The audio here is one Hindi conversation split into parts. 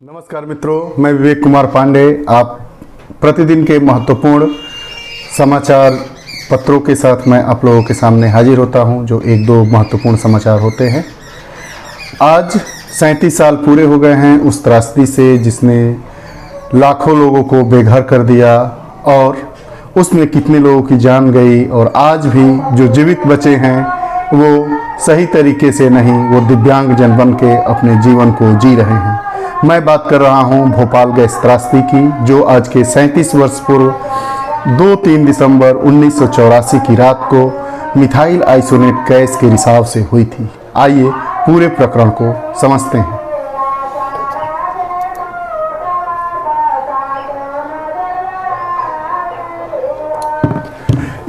नमस्कार मित्रों, मैं विवेक कुमार पांडे। आप प्रतिदिन के महत्वपूर्ण समाचार पत्रों के साथ मैं आप लोगों के सामने हाजिर होता हूं, जो एक दो महत्वपूर्ण समाचार होते हैं। आज 37 साल पूरे हो गए हैं उस त्रासदी से जिसने लाखों लोगों को बेघर कर दिया और उसमें कितने लोगों की जान गई, और आज भी जो जीवित बचे हैं वो सही तरीके से नहीं, वो दिव्यांग जन बन के अपने जीवन को जी रहे हैं। मैं बात कर रहा हूं भोपाल गैस त्रासदी की, जो आज के 37 वर्ष पूर्व 2-3 दिसंबर 1984 की रात को मिथाइल आइसोनेट गैस के रिसाव से हुई थी। आइए पूरे प्रकरण को समझते हैं।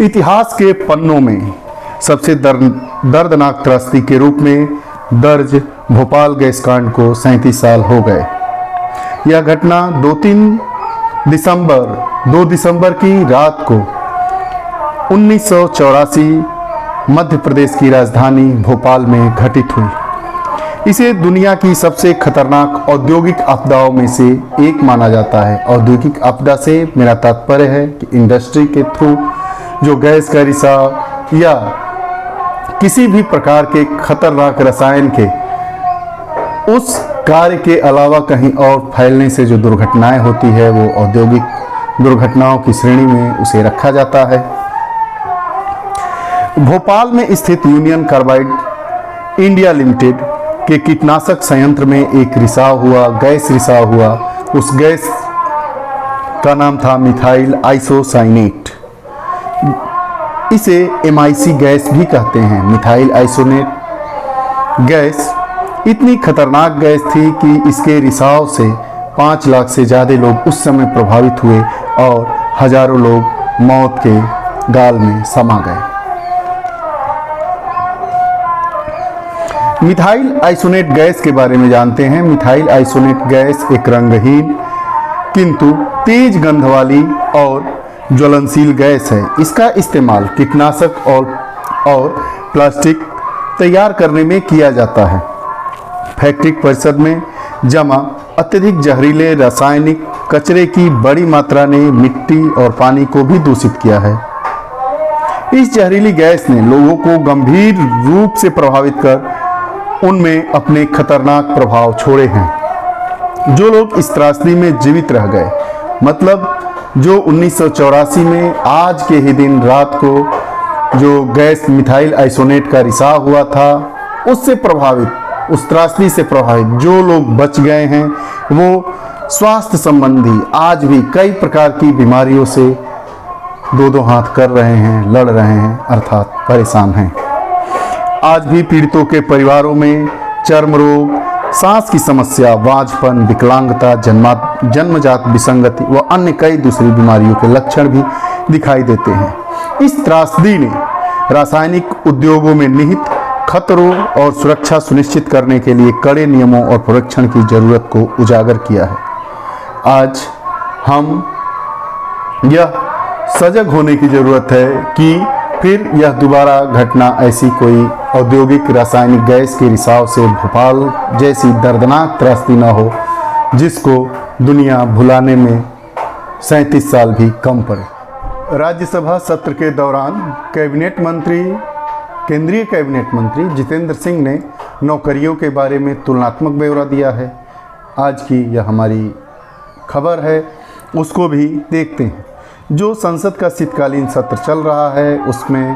इतिहास के पन्नों में सबसे दर्दनाक त्रासदी के रूप में दर्ज भोपाल गैस कांड को 37 साल हो गए। यह घटना 2 दिसंबर की रात को 1984 मध्य प्रदेश की राजधानी भोपाल में घटित हुई। इसे दुनिया की सबसे खतरनाक औद्योगिक आपदाओं में से एक माना जाता है। औद्योगिक आपदा से मेरा तात्पर्य है कि इंडस्ट्री के थ्रू जो गैस का रिसाव या किसी भी प्रकार के खतरनाक रसायन के उस कार्य के अलावा कहीं और फैलने से जो दुर्घटनाएं होती है, वो औद्योगिक दुर्घटनाओं की श्रेणी में उसे रखा जाता है। भोपाल में स्थित यूनियन कार्बाइड इंडिया लिमिटेड के कीटनाशक संयंत्र में एक गैस रिसाव हुआ। उस गैस का नाम था मिथाइल आइसोसाइनेट। इसे MIC गैस भी कहते हैं। मिथाइल आइसोनेट गैस इतनी खतरनाक गैस थी कि इसके रिसाव से 5 लाख से ज़्यादा लोग उस समय प्रभावित हुए और हजारों लोग मौत के गाल में समा गए। मिथाइल आइसोनेट गैस के बारे में जानते हैं। मिथाइल आइसोनेट गैस एक रंगहीन किंतु तेज गंध वाली और ज्वलनशील गैस है। इसका इस्तेमाल कीटनाशक और प्लास्टिक तैयार करने में किया जाता है। फैक्ट्री परिसर में जमा अत्यधिक जहरीले रासायनिक कचरे की बड़ी मात्रा ने मिट्टी और पानी को भी दूषित किया है। इस जहरीली गैस ने लोगों को गंभीर रूप से प्रभावित कर उनमें अपने खतरनाक प्रभाव छोड़े हैं। जो लोग इस त्रासदी में जीवित रह गए, मतलब जो 1984 में आज के ही दिन रात को जो गैस मिथाइल आइसोनेट का रिसाव हुआ था, उससे प्रभावित, उस त्रासदी से प्रभावित जो लोग बच गए हैं, वो स्वास्थ्य संबंधी आज भी कई प्रकार की बीमारियों से दो हाथ कर रहे हैं, लड़ रहे हैं, अर्थात परेशान हैं। आज भी पीड़ितों के परिवारों में चर्म रोग, सांस की समस्या, बांझपन, विकलांगता, जन्मजात विसंगति व अन्य कई दूसरी बीमारियों के लक्षण भी दिखाई देते हैं। इस त्रासदी ने रासायनिक उद्योगों में निहित खतरों और सुरक्षा सुनिश्चित करने के लिए कड़े नियमों और परीक्षण की जरूरत को उजागर किया है। आज हम यह सजग होने की जरूरत है कि फिर यह दोबारा घटना, ऐसी कोई औद्योगिक रासायनिक गैस के रिसाव से भोपाल जैसी दर्दनाक त्रासदी न हो, जिसको दुनिया भुलाने में 37 साल भी कम पड़े। राज्यसभा सत्र के दौरान केंद्रीय कैबिनेट मंत्री जितेंद्र सिंह ने नौकरियों के बारे में तुलनात्मक ब्यौरा दिया है। आज की यह हमारी खबर है, उसको भी देखते हैं। जो संसद का शीतकालीन सत्र चल रहा है, उसमें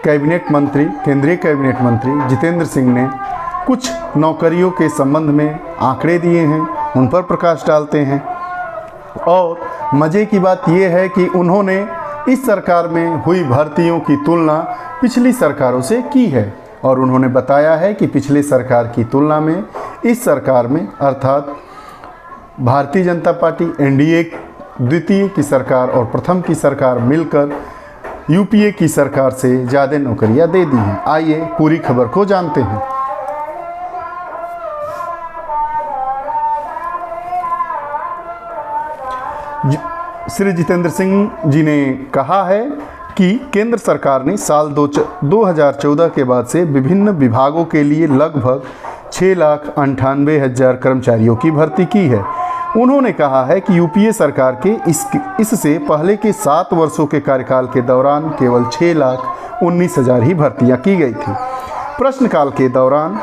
केंद्रीय कैबिनेट मंत्री जितेंद्र सिंह ने कुछ नौकरियों के संबंध में आंकड़े दिए हैं, उन पर प्रकाश डालते हैं। और मज़े की बात यह है कि उन्होंने इस सरकार में हुई भर्तियों की तुलना पिछली सरकारों से की है, और उन्होंने बताया है कि पिछले सरकार की तुलना में इस सरकार में, अर्थात भारतीय जनता पार्टी NDA द्वितीय की सरकार और प्रथम की सरकार मिलकर UPA की सरकार से ज़्यादा नौकरियां दे दी हैं। आइए पूरी खबर को जानते हैं। श्री जितेंद्र सिंह जी ने कहा है कि केंद्र सरकार ने साल 2014 के बाद से विभिन्न विभागों के लिए लगभग 6,98,000 कर्मचारियों की भर्ती की है। उन्होंने कहा है कि यूपीए सरकार के इससे पहले के 7 वर्षों के कार्यकाल के दौरान केवल 6,19,000 ही भर्तियां की गई थी। प्रश्नकाल के दौरान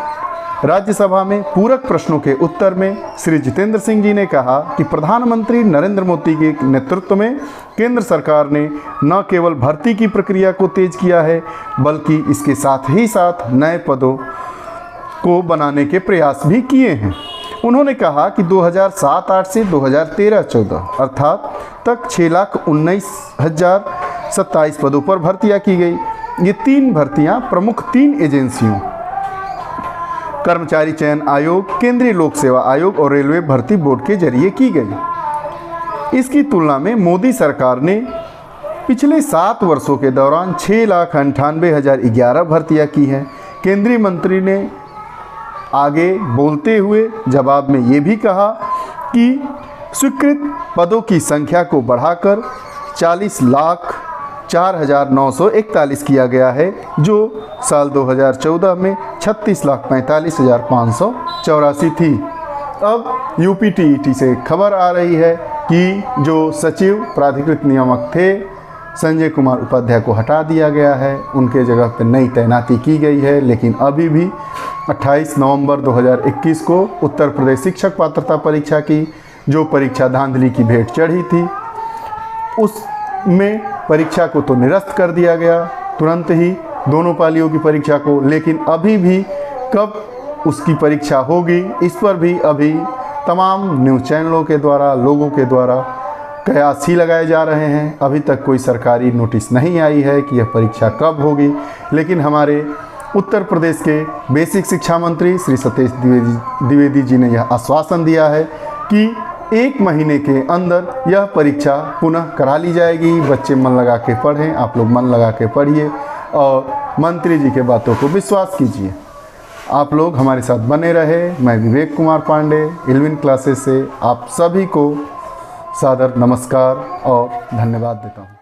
राज्यसभा में पूरक प्रश्नों के उत्तर में श्री जितेंद्र सिंह जी ने कहा कि प्रधानमंत्री नरेंद्र मोदी के नेतृत्व में केंद्र सरकार ने न केवल भर्ती की प्रक्रिया को तेज किया है, बल्कि इसके साथ ही साथ नए पदों को बनाने के प्रयास भी किए हैं। उन्होंने कहा कि 2007-08 से 2013-14 अर्थात तक 6,19,027 पदों पर भर्तियां की गई। ये 3 भर्तियां प्रमुख 3 एजेंसियों कर्मचारी चयन आयोग, केंद्रीय लोक सेवा आयोग और रेलवे भर्ती बोर्ड के जरिए की गई। इसकी तुलना में मोदी सरकार ने पिछले 7 वर्षों के दौरान 6,98,011 भर्तियां की हैं। केंद्रीय मंत्री ने आगे बोलते हुए जवाब में ये भी कहा कि स्वीकृत पदों की संख्या को बढ़ाकर 40,04,941 किया गया है, जो साल 2014 में 36,45,584 थी। अब यूपीटीईटी से खबर आ रही है कि जो सचिव प्राधिकृत नियामक थे संजय कुमार उपाध्याय को हटा दिया गया है, उनके जगह पर नई तैनाती की गई है। लेकिन अभी भी 28 नवंबर 2021 को उत्तर प्रदेश शिक्षक पात्रता परीक्षा की जो परीक्षा धांधली की भेंट चढ़ी थी, उसमें परीक्षा को तो निरस्त कर दिया गया तुरंत ही, दोनों पालियों की परीक्षा को। लेकिन अभी भी कब उसकी परीक्षा होगी, इस पर भी अभी तमाम न्यूज़ चैनलों के द्वारा, लोगों के द्वारा कयास ही लगाए जा रहे हैं। अभी तक कोई सरकारी नोटिस नहीं आई है कि यह परीक्षा कब होगी। लेकिन हमारे उत्तर प्रदेश के बेसिक शिक्षा मंत्री श्री सतीश द्विवेदी जी ने यह आश्वासन दिया है कि 1 महीने के अंदर यह परीक्षा पुनः करा ली जाएगी। बच्चे मन लगा के पढ़ें, आप लोग मन लगा के पढ़िए और मंत्री जी के बातों को विश्वास कीजिए। आप लोग हमारे साथ बने रहे। मैं विवेक कुमार पांडे इल्विन क्लासेस से आप सभी को सादर नमस्कार और धन्यवाद देता हूँ।